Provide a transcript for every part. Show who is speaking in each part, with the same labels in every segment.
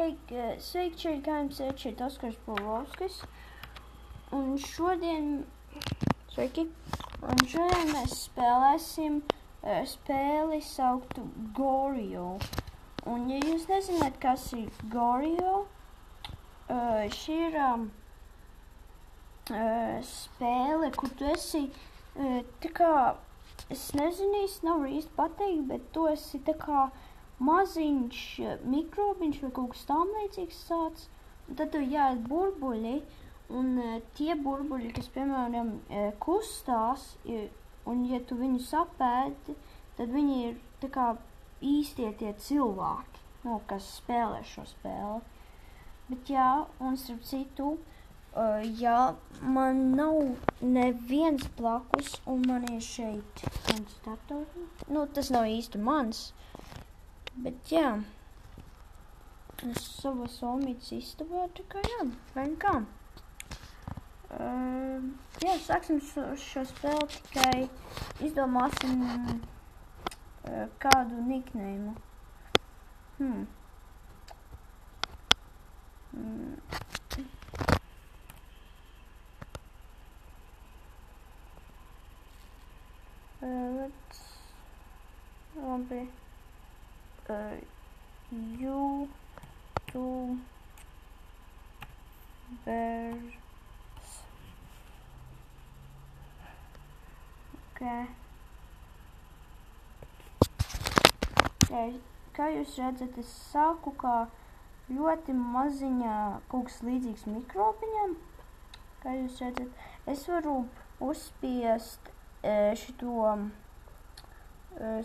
Speaker 1: Sveiki, šeit kā jums iet, šeit Oskars Pavlovskis. Un šodien mēs spēlēsim spēli sauktu Gorjo. Un ja jūs nezināt, kas ir Gorjo, šī ir spēle, kur tu esi tā kā, es nezinu, nav īsti pateikt, bet tu esi tā kā maziņš mikrobiņš vai kaut kas tam līdzīgs tāds. Un tad tev jāiet burbuļi, un tie burbuļi, kas, piemēram, kustās, un ja tu viņus apēdi, tad viņi ir tā kā īstie tie cilvēki, kas spēlē šo spēli. Bet jā, un starp citu, jā, man nav neviens blakus, un man ir šeit mans dators. Tas nav īsti mans. Bet jā, es savu somītas istabā, tā kā jā, vai kā. Jā, sāksim šo spēli, tikai izdomāsim kādu nickname. Labi. YouTubers. Okay. Kā jūs redzat, es sāku kā ļoti maziņā kaut kas līdzīgs mikrobiņam. Kā jūs redzat, es varu uzspiest šito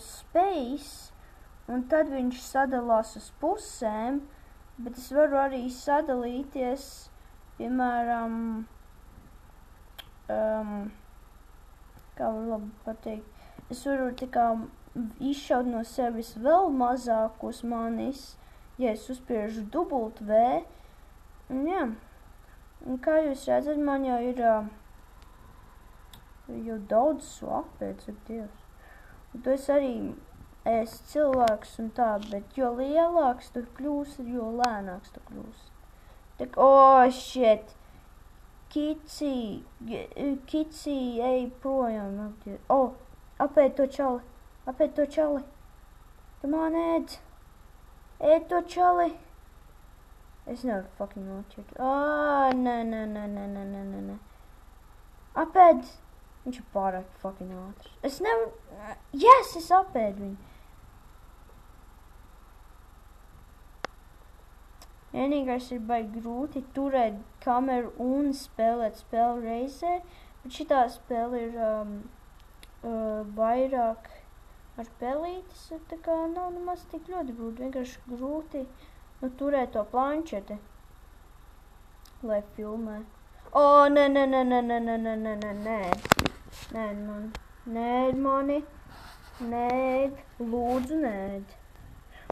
Speaker 1: space, un tad viņš sadalās uz pusēm, bet es varu arī sadalīties, piemēram, kā var labi pateikt, es varu tā kā izšaut no sevis vēl mazākus manis, ja es uzspiežu dubult V, un jā, un kā jūs redzat, man jau ir jau daudz apēc, ak Dievs, un tu esi arī esi cilvēks un tā, bet jo lielāks tu kļūsi, jo lēnāks tu kļūsi. Shit! Kici, ej projām. Apēd to čali. Come on, ēd to čali. Es nevaru fucking noķert. Nē. Apēd. Viņš ir pārāk fucking ātrs. Es nevaru... Yes, es apēdu viņu. Vienīgais ir baigi grūti turēt kameru un spēlēt spēli reizē, bet šitā spēle ir vairāk ar pelītes, tā kā nav nemaz tik ļoti grūti, vienkārši grūti turēt to planšeti, lai filmē. Nē, lūdzu, nē.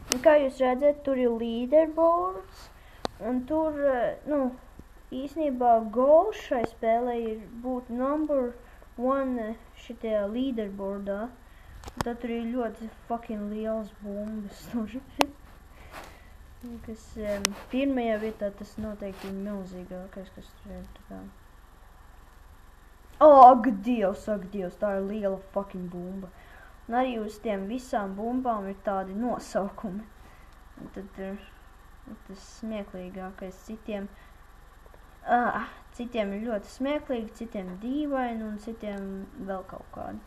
Speaker 1: Un kā jūs redzat, tur ir leaderboards, un tur, īsnībā goals šai spēlē ir būt number 1 šitajā leaderboardā. Tad tur ir ļoti fucking liels bumbas. Kas pirmajā vietā tas noteikti ir milzīgākais, kas tur ir tā kā. Ak Dievs, tā ir liela fucking bumba. Un arī uz tiem visām bumbām ir tādi nosaukumi. Un tad ir tas smieklīgākais. Citiem ir ļoti smieklīgi, citiem dīvaini un citiem vēl kaut kādi.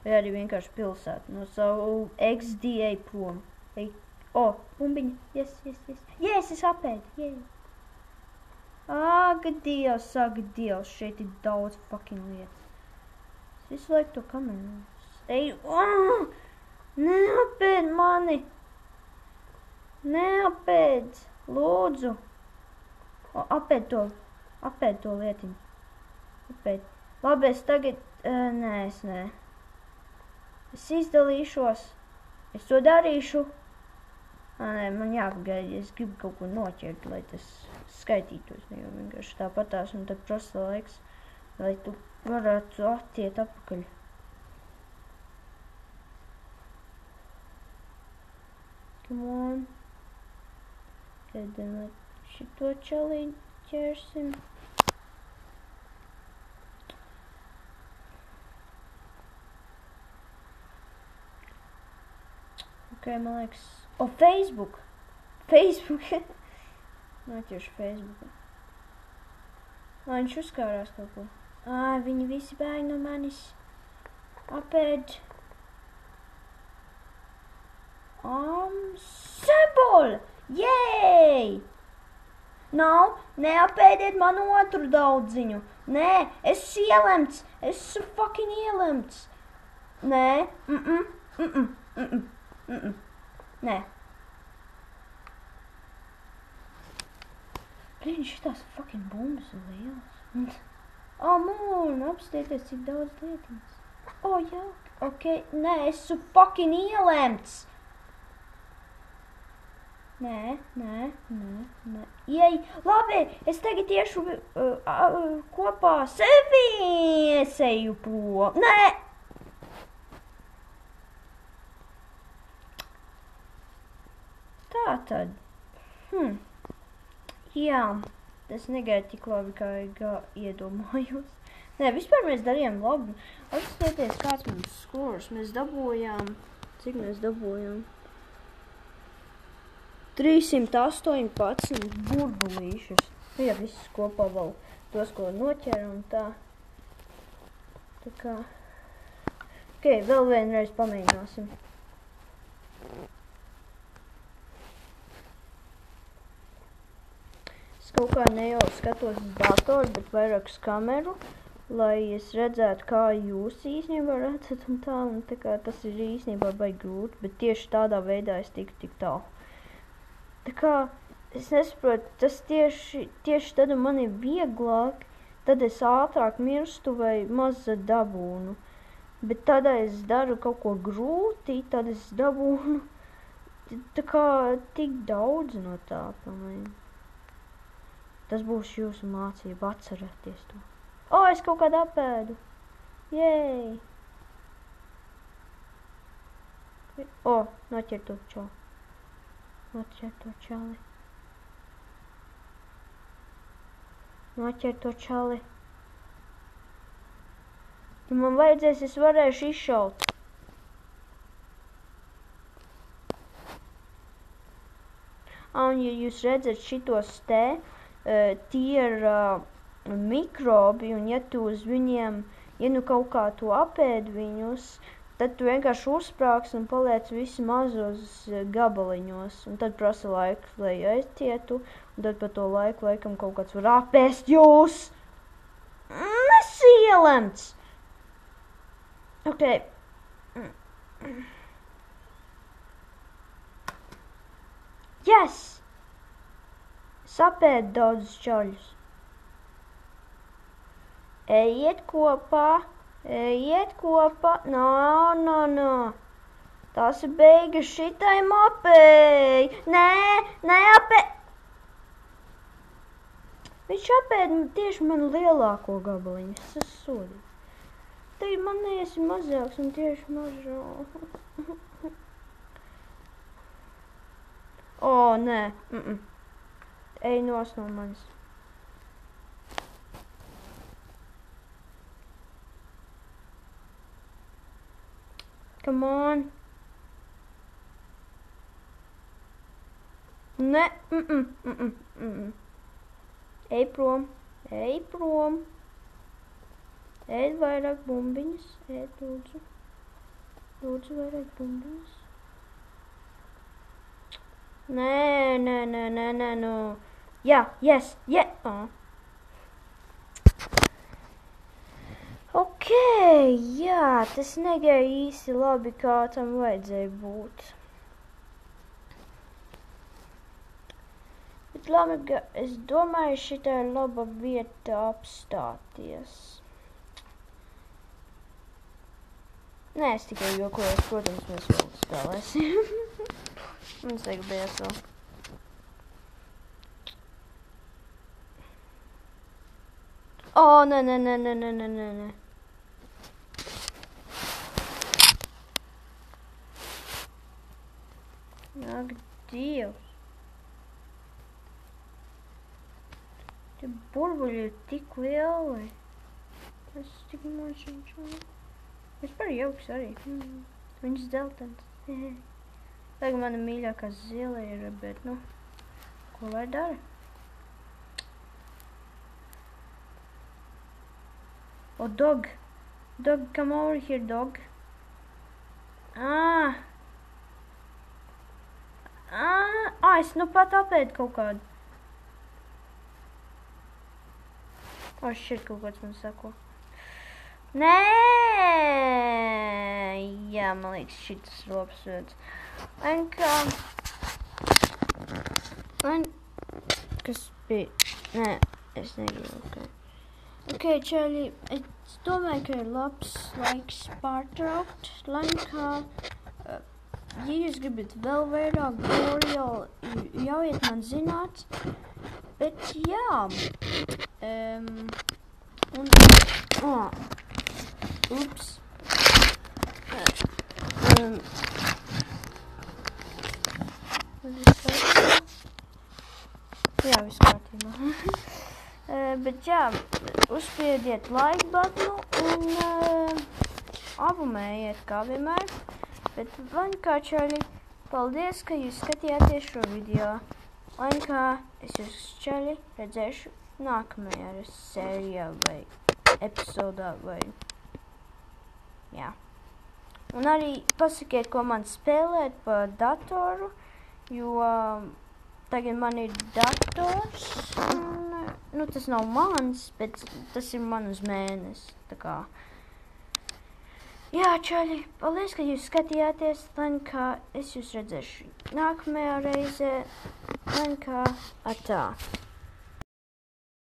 Speaker 1: Vai arī vienkārši pilsēta no savu XDA prom. Bumbiņa. Yes. Yes, es apēdu. Ak Dievs, šeit ir daudz fucking lietas. Es visu laiku to kameru. Ej, neapēd mani! Neapēd! Lūdzu! Apēd to lietiņu. Apēd. Labi, es tagad... Nē. Es izdalīšos. Es to darīšu. Man jāpagaida, es gribu kaut ko noķert, lai tas skaitītos. Jo vienkārši tāpatās un tad prasa laiks, lai tu varētu attiet atpakaļ. Come Tad šito čalīti ķersim. Ok, man liekas... O, Facebook! Facebook! Noķeršu Facebooku. Viņš uzkārās kaut ko. Viņi visi bēg no manis. Apēd. Sebola! Jej! Nav, neapēdiet man otru daudziņu. Nē, esmu ielemts. Esmu fucking ielemts. Nē, Nē. Blin, šitās fucking bumbas ir lielas. Mūn, apstieties, cik daudz lietiņas. Jā, ok. Nē, esmu fucking ielemts. Nē. Jej, labi, es tagad iešu kopā sevi, es eju prom. Nē! Tā tad. Jā, tas negaidīja tik labi, kā iedomājos. Nē, vispār mēs darījām labi. Atskatieties, kāds mums skors. Mēs dabūjām. Cik mēs dabūjām? 318 burbulīšus. Ja visus kopā vēl tos, ko noķer un tā. Tā kā. Ok, vēl vienreiz pamēģināsim. Es kaut kā ne jau skatos uz datoru, bet vairāk uz kameru, lai es redzētu, kā jūs īstenībā redzat un tā kā tas ir īstenībā baigi grūti, bet tieši tādā veidā es tiku tik tālu. Tā kā, es nesaprotu, tas tieši tad man ir vieglāk, tad es ātrāk mirstu vai maz dabūnu. Bet tad es daru kaut ko grūti, tad es dabūnu tā kā tik daudz no tā, pamēģinu. Tas būs jūsu mācība, atcerieties to. Es kaut kādu apēdu. Jej! Noķer to čau. Noķer to čali. Noķer to čali. Ja man vajadzēs, es varēšu izšaut. Un ja jūs redzat šitos te, tie ir mikrobi, un ja tu uz viņiem, ja nu kaut kā tu apēd viņus, tad tu vienkārši uzsprāgs un paliec visi mazos gabaliņos. Un tad prasa laiku, lai aizcietu, un tad pa to laiku laikam kaut kāds var apēst jūs. Es ielemts! Ok. Yes! Sapēd daudzus čaļus. Ejiet kopā. No. Tas ir beigas šitai mapei. Nē, apēd. Viņš apēd tieši man lielāko gabaliņu. Es esmu sodīts. Tagad man neesi mazāks un tieši mazāk. Nē. Ej nos no manis. Come on. Nē. Ej prom. Ēd vairāk bumbiņas. Lūdzu. Lūdzu vairāk bumbiņas. Nē, no. Jā, yes, yeah. Ok, jā, tas negāja īsti labi, kā tam vajadzēja būt. Bet labi, es domāju, šitā ir laba vieta apstāties. Nē, es tikai jokoju, protams, mēs vēl spēlēsim. Mums vajag bēs vēl. Nē. Ak, Dievs. Tie burbuļi ir tik lieli. Tas tik mažiņš. Vispār jauks arī. Viņš dzeltens. Tagad mana mīļākā zile ir, bet, nu, ko lai dara? Oh, dog. Dog, come over here, dog. Es nu pat apēdu kaut kādu. Šeit kaut kāds man sako. Nē! Jā, man liekas, šitas ropas redz. Kas bija? Nē, es negribu, Ok, čaļi, es domāju, ka ir labs laiks pārtraukt. Ja jūs gribat vēl vairāk Boreal, ļaujiet man zināt. Bet jā. Ups. Jā, viss kārtībā. Bet jā, uzspiediet like butonu un abonējiet kā vienmēr. Bet čaļi, paldies, ka jūs skatījāties šo video. Es jūs čaļi redzēšu nākamajā sērijā vai epizodā vai... Jā. Un arī pasakiet, ko man spēlēt pa datoru, jo tagad man ir dators. Nu, tas nav mans, bet tas ir man uz mēnesi. Tā kā... Jā, čaļi, paldies, ka jūs skatījāties. Es jūs redzēšu nākamajā reizē. Atā.